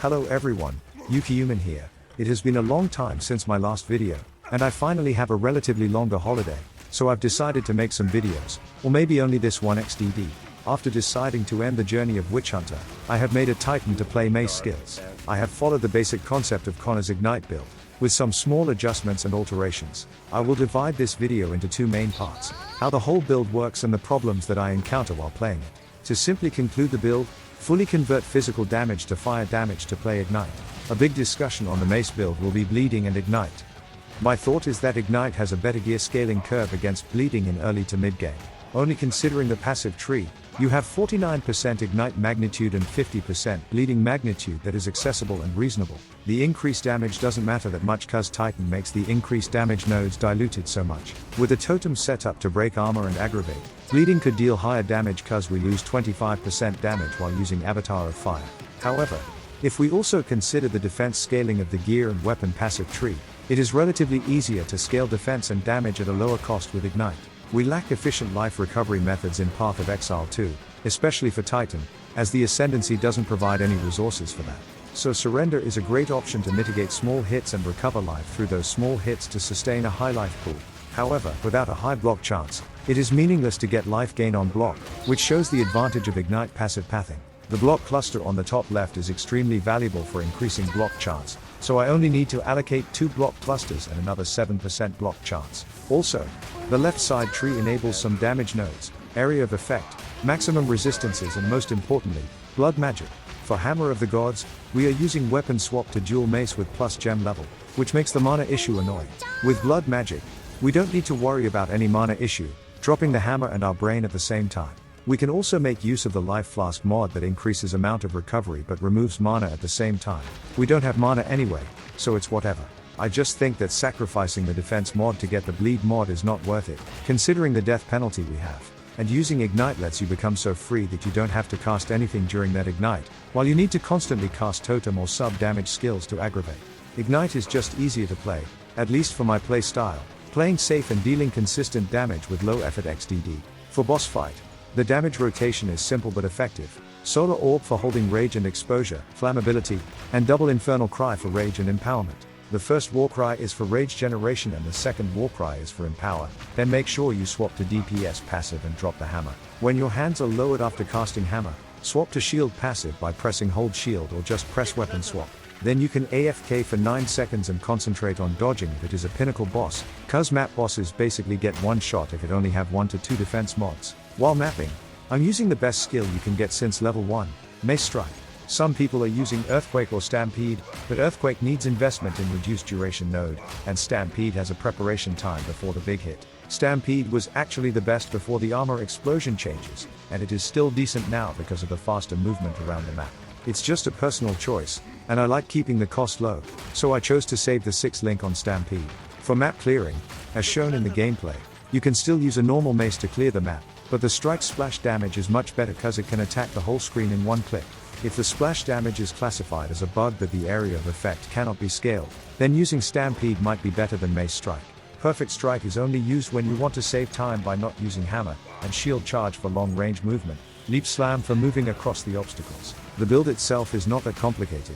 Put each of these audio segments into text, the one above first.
Hello everyone, Yukihuman here. It has been a long time since my last video, and I finally have a relatively longer holiday, so I've decided to make some videos, or maybe only this one XDD. After deciding to end the journey of Witch Hunter, I have made a Titan to play Mace skills. I have followed the basic concept of cArn's Ignite build, with some small adjustments and alterations. I will divide this video into two main parts, how the whole build works and the problems that I encounter while playing it. To simply conclude the build, fully convert physical damage to fire damage to play Ignite. A big discussion on the Mace build will be bleeding and Ignite. My thought is that Ignite has a better gear scaling curve against bleeding in early to mid game. Only considering the passive tree, you have 49% Ignite magnitude and 50% bleeding magnitude that is accessible and reasonable. The increased damage doesn't matter that much cause Titan makes the increased damage nodes diluted so much. With a totem setup to break armor and aggravate, bleeding could deal higher damage cause we lose 25% damage while using Avatar of Fire. However, if we also consider the defense scaling of the gear and weapon passive tree, it is relatively easier to scale defense and damage at a lower cost with Ignite. We lack efficient life recovery methods in Path of Exile 2, especially for Titan, as the Ascendancy doesn't provide any resources for that. So Surrender is a great option to mitigate small hits and recover life through those small hits to sustain a high life pool. However, without a high block chance, it is meaningless to get life gain on block, which shows the advantage of Ignite passive pathing. The block cluster on the top left is extremely valuable for increasing block chance, so I only need to allocate 2 block clusters and another 7% block chance. Also, the left side tree enables some damage nodes, area of effect, maximum resistances and most importantly, blood magic. For Hammer of the Gods, we are using weapon swap to dual mace with plus gem level, which makes the mana issue annoying. With blood magic, we don't need to worry about any mana issue, dropping the hammer and our brain at the same time. We can also make use of the Life Flask mod that increases amount of recovery but removes mana at the same time. We don't have mana anyway, so it's whatever. I just think that sacrificing the defense mod to get the bleed mod is not worth it, considering the death penalty we have. And using Ignite lets you become so free that you don't have to cast anything during that Ignite, while you need to constantly cast totem or sub damage skills to aggravate. Ignite is just easier to play, at least for my play style, playing safe and dealing consistent damage with low effort XDD. For boss fight, the damage rotation is simple but effective. Solar Orb for holding rage and exposure, flammability, and double Infernal Cry for rage and empowerment. The first Warcry is for rage generation and the second Warcry is for empower. Then make sure you swap to DPS passive and drop the hammer. When your hands are lowered after casting hammer, swap to shield passive by pressing hold shield or just press weapon swap. Then you can AFK for 9 seconds and concentrate on dodging if it is a pinnacle boss, cause map bosses basically get one shot if it only have 1 to 2 defense mods. While mapping, I'm using the best skill you can get since level 1, Mace Strike. Some people are using Earthquake or Stampede, but Earthquake needs investment in reduced duration node, and Stampede has a preparation time before the big hit. Stampede was actually the best before the armor explosion changes, and it is still decent now because of the faster movement around the map. It's just a personal choice, and I like keeping the cost low, so I chose to save the 6 link on Stampede. For map clearing, as shown in the gameplay, you can still use a normal mace to clear the map, but the strike splash damage is much better cause it can attack the whole screen in one click. If the splash damage is classified as a bug that the area of effect cannot be scaled, then using Stampede might be better than Mace Strike. Perfect Strike is only used when you want to save time by not using hammer, and Shield Charge for long range movement, Leap Slam for moving across the obstacles. The build itself is not that complicated.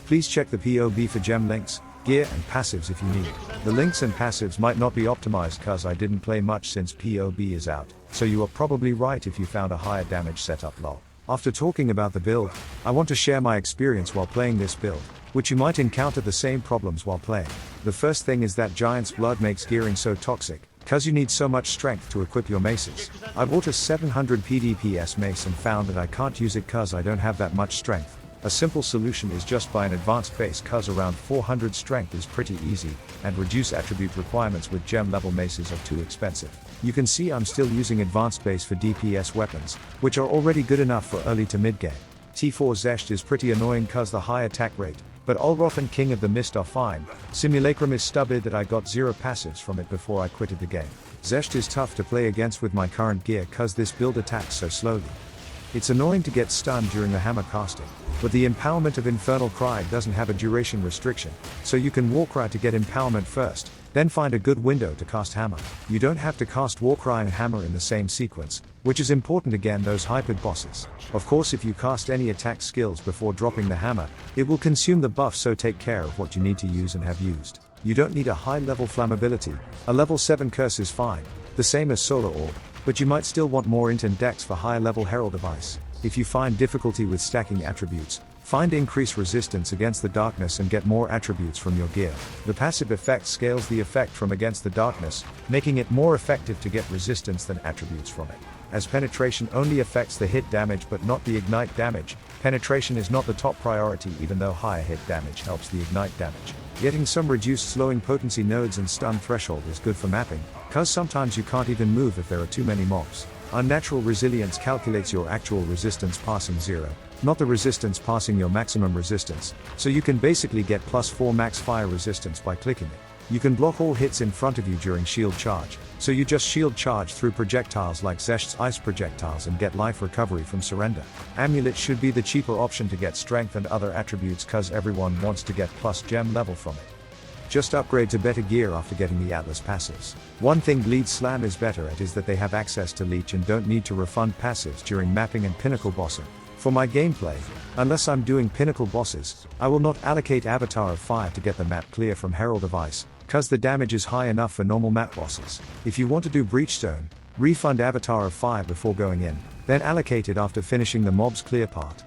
Please check the POB for gem links, gear and passives if you need. The links and passives might not be optimized cause I didn't play much since POB is out, so you are probably right if you found a higher damage setup lol. After talking about the build, I want to share my experience while playing this build, which you might encounter the same problems while playing. The first thing is that Giant's Blood makes gearing so toxic, cause you need so much strength to equip your maces. I bought a 700 PDPS mace and found that I can't use it cause I don't have that much strength. A simple solution is just buy an advanced base cause around 400 strength is pretty easy, and reduce attribute requirements with gem level maces are too expensive. You can see I'm still using advanced base for DPS weapons, which are already good enough for early to mid game. T4 Zesht is pretty annoying cause the high attack rate, but Ulroth and King of the Mist are fine. Simulacrum is stupid that I got 0 passives from it before I quitted the game. Zesht is tough to play against with my current gear cause this build attacks so slowly. It's annoying to get stunned during the hammer casting, but the empowerment of Infernal Cry doesn't have a duration restriction, so you can Warcry to get empowerment first, then find a good window to cast hammer. You don't have to cast Warcry and hammer in the same sequence, which is important again those hypered bosses. Of course if you cast any attack skills before dropping the hammer, it will consume the buff, so take care of what you need to use and have used. You don't need a high level flammability, a level 7 curse is fine, the same as Solar Orb, but you might still want more int and dex for higher level Herald device. If you find difficulty with stacking attributes, find increased resistance against the darkness and get more attributes from your gear. The passive effect scales the effect from against the darkness, making it more effective to get resistance than attributes from it. As penetration only affects the hit damage but not the ignite damage, penetration is not the top priority even though higher hit damage helps the ignite damage. Getting some reduced slowing potency nodes and stun threshold is good for mapping, cause sometimes you can't even move if there are too many mobs. Unnatural resilience calculates your actual resistance passing 0, not the resistance passing your maximum resistance, so you can basically get +4 max fire resistance by clicking it. You can block all hits in front of you during shield charge, so you just shield charge through projectiles like Zesht's ice projectiles and get life recovery from surrender. Amulet should be the cheaper option to get strength and other attributes cause everyone wants to get plus gem level from it. Just upgrade to better gear after getting the Atlas passives. One thing Bleed Slam is better at is that they have access to leech and don't need to refund passives during mapping and pinnacle bossing. For my gameplay, unless I'm doing pinnacle bosses, I will not allocate Avatar of Fire to get the map clear from Herald of Ice, cause the damage is high enough for normal map bosses. If you want to do Breachstone, refund Avatar of Fire before going in, then allocate it after finishing the mob's clear part.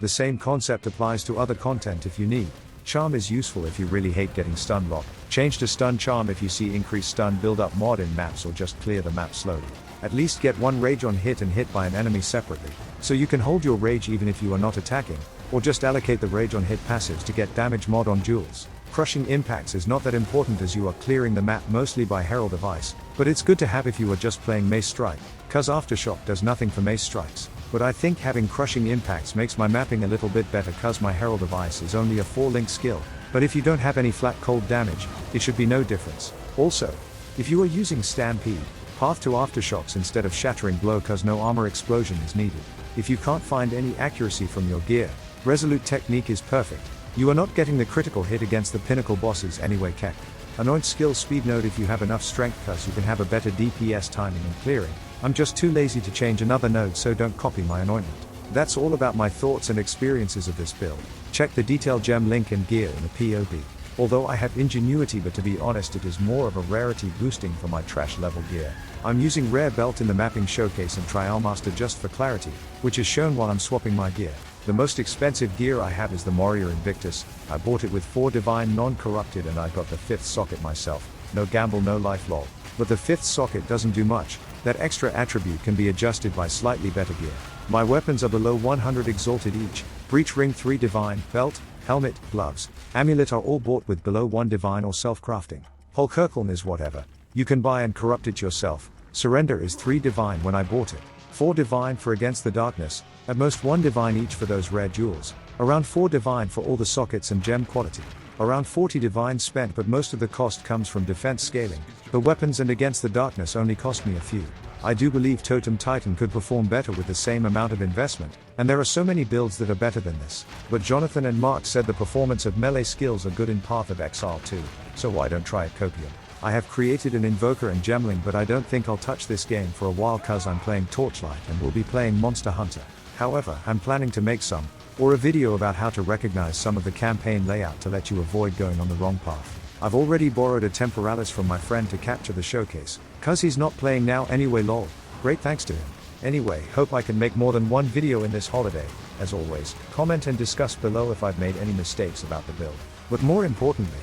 The same concept applies to other content if you need. Charm is useful if you really hate getting stun locked. Change to stun charm if you see increased stun build up mod in maps or just clear the map slowly. At least get one rage on hit and hit by an enemy separately, so you can hold your rage even if you are not attacking, or just allocate the rage on hit passives to get damage mod on duels. Crushing impacts is not that important as you are clearing the map mostly by Herald of Ice, but it's good to have if you are just playing Mace Strike, cause Aftershock does nothing for Mace Strikes. But I think having crushing impacts makes my mapping a little bit better cause my Herald of Ice is only a 4-link skill, but if you don't have any flat cold damage, it should be no difference. Also, if you are using Stampede, path to Aftershocks instead of Shattering Blow cause no armor explosion is needed. If you can't find any accuracy from your gear, Resolute Technique is perfect. You are not getting the critical hit against the pinnacle bosses anyway. Keck. Anoint skill speed node if you have enough strength cause you can have a better DPS timing and clearing. I'm just too lazy to change another node, so don't copy my anointment. That's all about my thoughts and experiences of this build. Check the detail gem link and gear in the POB. Although I have ingenuity, but to be honest it is more of a rarity boosting for my trash level gear. I'm using rare belt in the mapping showcase and Trial Master just for clarity, which is shown while I'm swapping my gear. The most expensive gear I have is the Warrior Invictus. I bought it with 4 divine non-corrupted and I got the 5th socket myself. No gamble, no life lol. But the 5th socket doesn't do much. That extra attribute can be adjusted by slightly better gear. My weapons are below 100 exalted each. Breach Ring 3 divine, belt, helmet, gloves, amulet are all bought with below 1 divine or self-crafting. Holkerkeln is whatever. You can buy and corrupt it yourself. Surrender is 3 divine when I bought it. 4 divine for Against the Darkness, at most 1 divine each for those rare jewels. Around 4 divine for all the sockets and gem quality. Around 40 divine spent, but most of the cost comes from defense scaling. The weapons and Against the Darkness only cost me a few. I do believe Totem Titan could perform better with the same amount of investment, and there are so many builds that are better than this. But Jonathan and Mark said the performance of melee skills are good in Path of Exile too, so why don't try it Copium? I have created an Invoker and Gemling, but I don't think I'll touch this game for a while cause I'm playing Torchlight and will be playing Monster Hunter. However, I'm planning to make some, or a video about how to recognize some of the campaign layout to let you avoid going on the wrong path. I've already borrowed a Temporalis from my friend to capture the showcase, cause he's not playing now anyway lol. Great thanks to him. Anyway, hope I can make more than one video in this holiday. As always, comment and discuss below if I've made any mistakes about the build. But more importantly,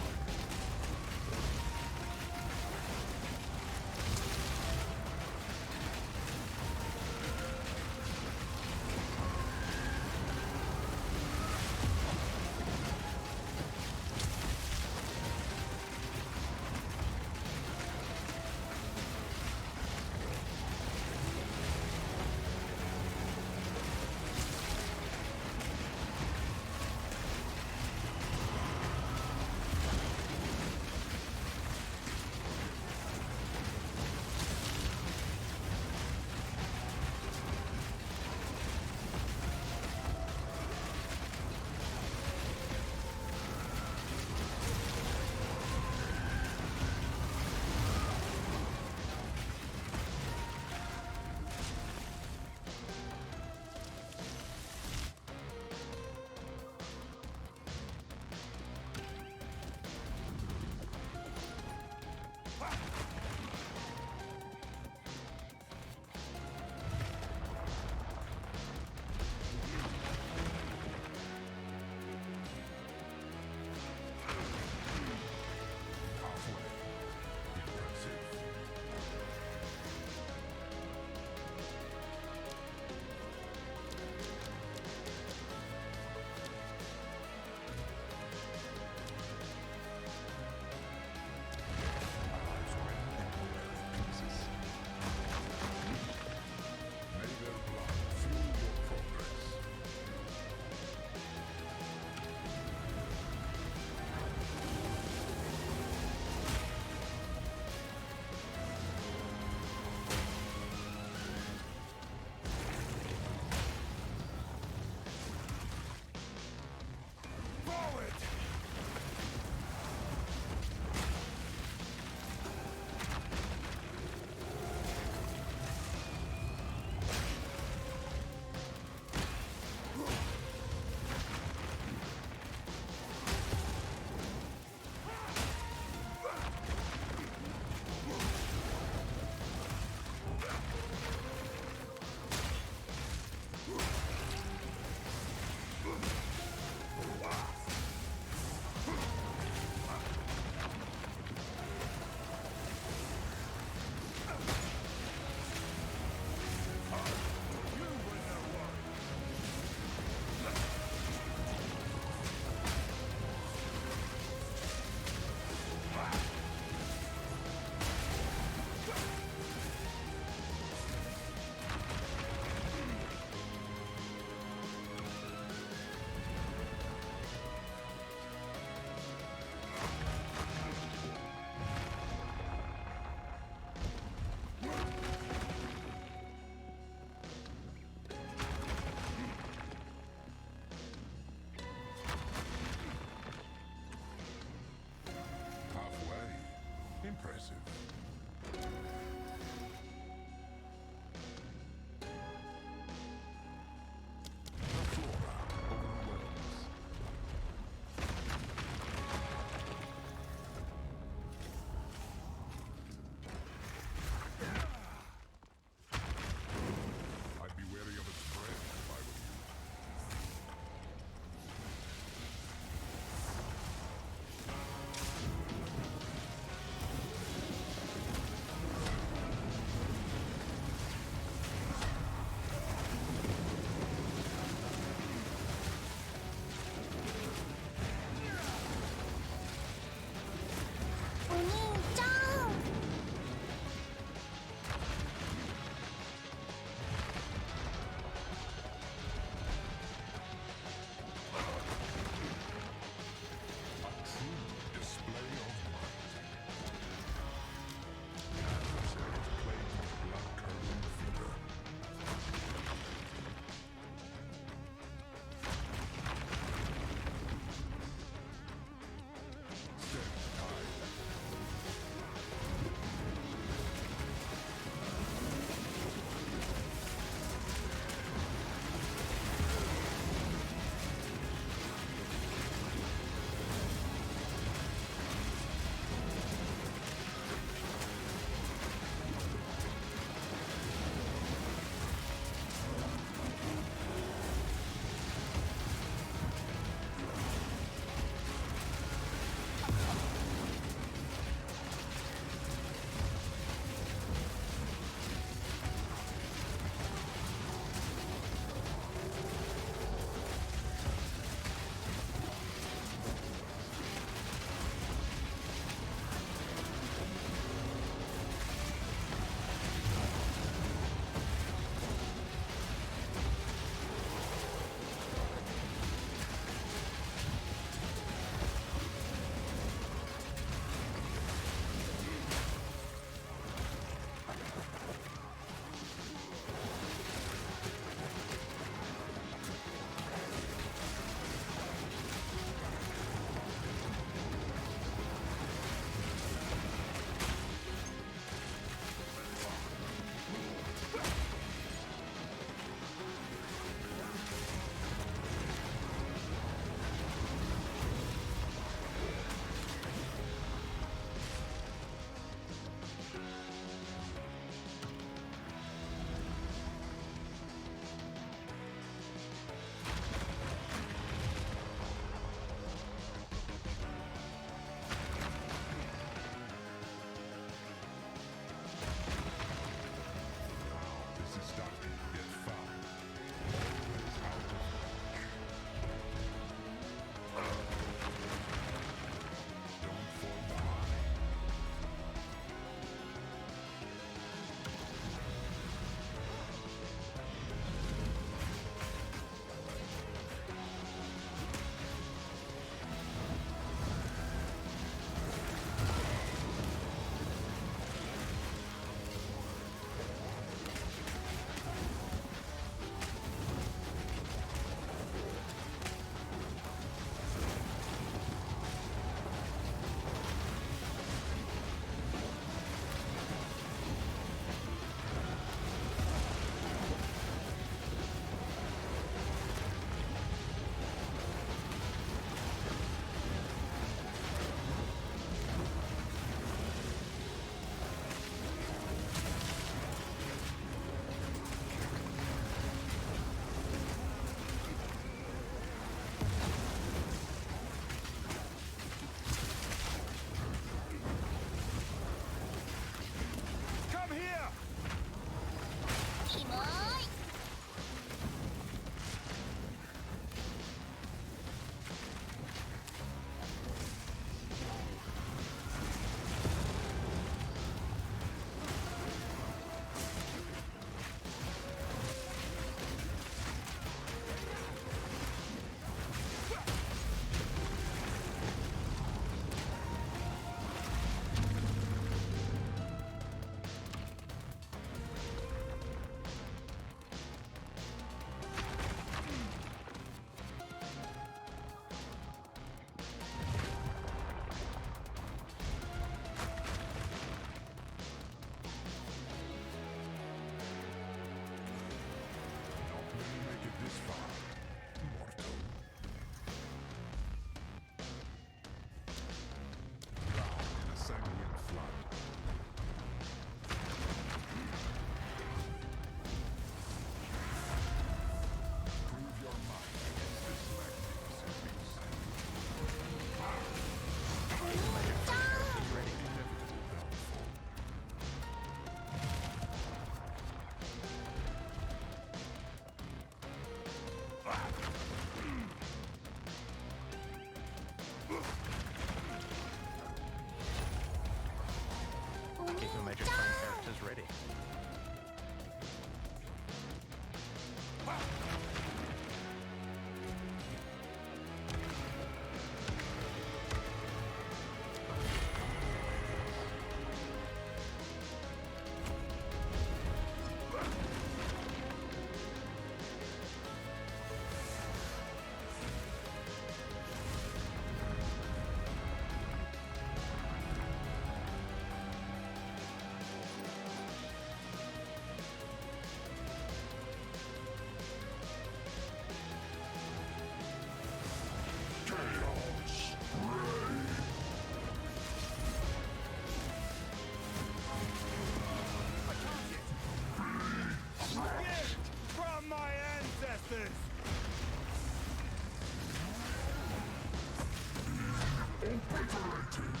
obliterated!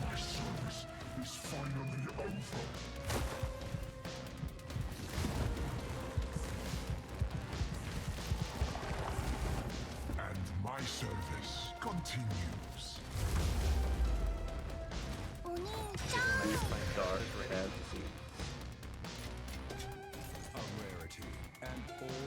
My service is finally over! And my service continues. My stars were fantasy. A rarity, and all